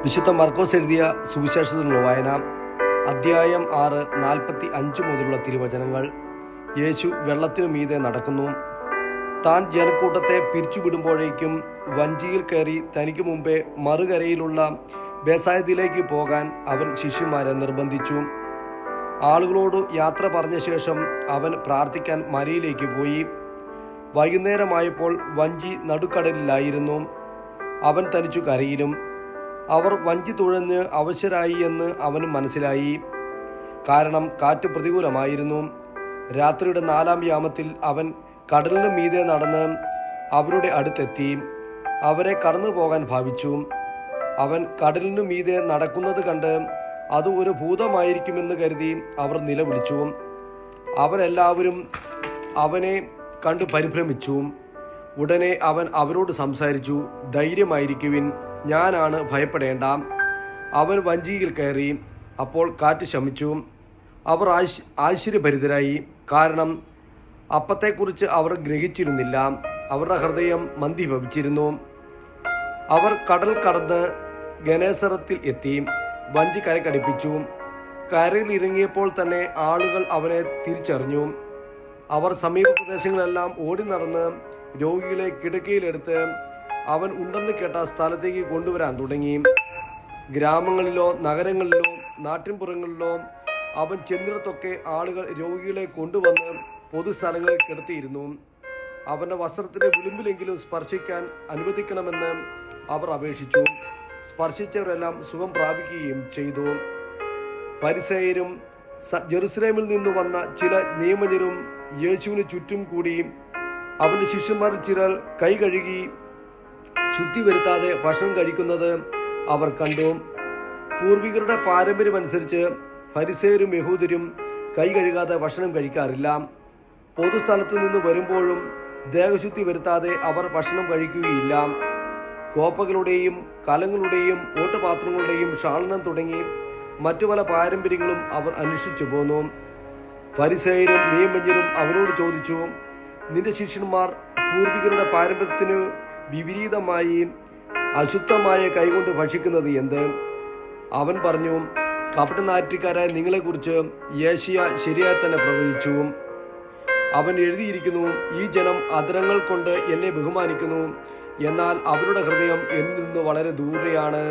വിശുദ്ധ മർക്കോസ് എഴുതിയ സുവിശേഷത്തിലുള്ള വായന അധ്യായം 6 45 മുതലുള്ള തിരുവചനങ്ങൾ. യേശു വെള്ളത്തിനു മീതെ നടക്കുന്നു. താൻ ജനക്കൂട്ടത്തെ പിരിച്ചുവിടുമ്പോഴേക്കും വഞ്ചിയിൽ കയറി തനിക്ക് മുമ്പേ മറുകരയിലുള്ള ബേസായദിലേക്ക് പോകാൻ അവൻ ശിഷ്യന്മാരെ നിർബന്ധിച്ചു. ആളുകളോട് യാത്ര പറഞ്ഞ ശേഷം അവൻ പ്രാർത്ഥിക്കാൻ മലയിലേക്ക് പോയി. വൈകുന്നേരമായപ്പോൾ വഞ്ചി നടുക്കടലിലായിരുന്നു. അവൻ തനിച്ചു കരയിലും. അവർ വഞ്ചി തുഴഞ്ഞ് അവശരായി എന്ന് അവന് മനസ്സിലായി, കാരണം കാറ്റ് പ്രതികൂലമായിരുന്നു. രാത്രിയുടെ 4-ാം യാമത്തിൽ അവൻ കടലിനു മീതെ നടന്ന് അവരുടെ അടുത്തെത്തി. അവരെ കടന്നു പോകാൻ ഭാവിച്ചു. അവൻ കടലിനു മീതെ നടക്കുന്നത് കണ്ട് അത് ഒരു ഭൂതമായിരിക്കുമെന്ന് കരുതി അവർ നിലവിളിച്ചു. അവരെല്ലാവരും അവനെ കണ്ടു പരിഭ്രമിച്ചു. ഉടനെ അവൻ അവരോട് സംസാരിച്ചു, ധൈര്യമായിരിക്കുവിൻ, ഞാനാണ്, ഭയപ്പെടേണ്ട. അവൻ വഞ്ചിയിൽ കയറി. അപ്പോൾ കാറ്റ് ശമിച്ചു. അവർ ആശ്ചര്യഭരിതരായി, കാരണം അപ്പത്തെക്കുറിച്ച് അവർ ഗ്രഹിച്ചിരുന്നില്ല. അവരുടെ ഹൃദയം മന്ദീഭവിച്ചിരുന്നു. അവർ കടൽ കടന്ന് ഗനേസറത്തിൽ എത്തി. വഞ്ചി കരക്കടുപ്പിച്ചു. കരയിൽ ഇറങ്ങിയപ്പോൾ തന്നെ ആളുകൾ അവനെ തിരിച്ചറിഞ്ഞു. അവർ സമീപ പ്രദേശങ്ങളെല്ലാം ഓടി നടന്ന് രോഗികളെ കിടക്കയിലെടുത്ത് അവൻ ഉണ്ടെന്ന് കേട്ട സ്ഥലത്തേക്ക് കൊണ്ടുവരാൻ തുടങ്ങി. ഗ്രാമങ്ങളിലോ നഗരങ്ങളിലോ നാട്ടിൻപുറങ്ങളിലോ അവൻ ചെന്നിടത്തൊക്കെ ആളുകൾ രോഗികളെ കൊണ്ടുവന്ന് പൊതുസ്ഥലങ്ങളിൽ കിടത്തിയിരുന്നു. അവൻ്റെ വസ്ത്രത്തിൻ്റെ വിളിമ്പിലെങ്കിലും സ്പർശിക്കാൻ അനുവദിക്കണമെന്ന് അവർ അപേക്ഷിച്ചു. സ്പർശിച്ചവരെല്ലാം സുഖം പ്രാപിക്കുകയും ചെയ്തു. ഫരിസേയരും ജെറുസലേമിൽ നിന്ന് വന്ന ചില നിയമജ്ഞരും യേശുവിന് ചുറ്റും കൂടി. അവൻ്റെ ശിഷ്യന്മാരിൽ ചിലർ കൈ കഴുകി ശുദ്ധി വരുത്താതെ ഭക്ഷണം കഴിക്കുന്നത് അവർ കണ്ടു. പൂർവികരുടെ പാരമ്പര്യമനുസരിച്ച് ഫരിസേയരും യഹൂദരും കൈ കഴുകാതെ ഭക്ഷണം കഴിക്കാറില്ല. പൊതുസ്ഥലത്ത് നിന്ന് വരുമ്പോഴും ദേഹശുദ്ധി വരുത്താതെ അവർ ഭക്ഷണം കഴിക്കുകയില്ല. കോപ്പകളുടെയും കലങ്ങളുടെയും ഓട്ടുപാത്രങ്ങളുടെയും ക്ഷാളനം തുടങ്ങി മറ്റു പല പാരമ്പര്യങ്ങളും അവർ അന്വേഷിച്ചു പോന്നു. ഫരിസേയരും നിയമജ്ഞരും അവനോട് ചോദിച്ചു, നിന്റെ ശിഷ്യന്മാർ പൂർവികരുടെ പാരമ്പര്യത്തിന് വിപരീതമായി അശുദ്ധമായ കൈകൊണ്ട് ഭക്ഷിക്കുന്നത് എന്ത്? അവൻ പറഞ്ഞു, കപടനാട്യക്കാരായ നിങ്ങളെക്കുറിച്ച് യേശയ്യാ ശരിയായി തന്നെ പ്രവചിച്ചു. അവൻ എഴുതിയിരിക്കുന്നു, ഈ ജനം അധരങ്ങൾ കൊണ്ട് എന്നെ ബഹുമാനിക്കുന്നു, എന്നാൽ അവരുടെ ഹൃദയം എന്നിൽ നിന്ന് വളരെ ദൂരെയാണ്.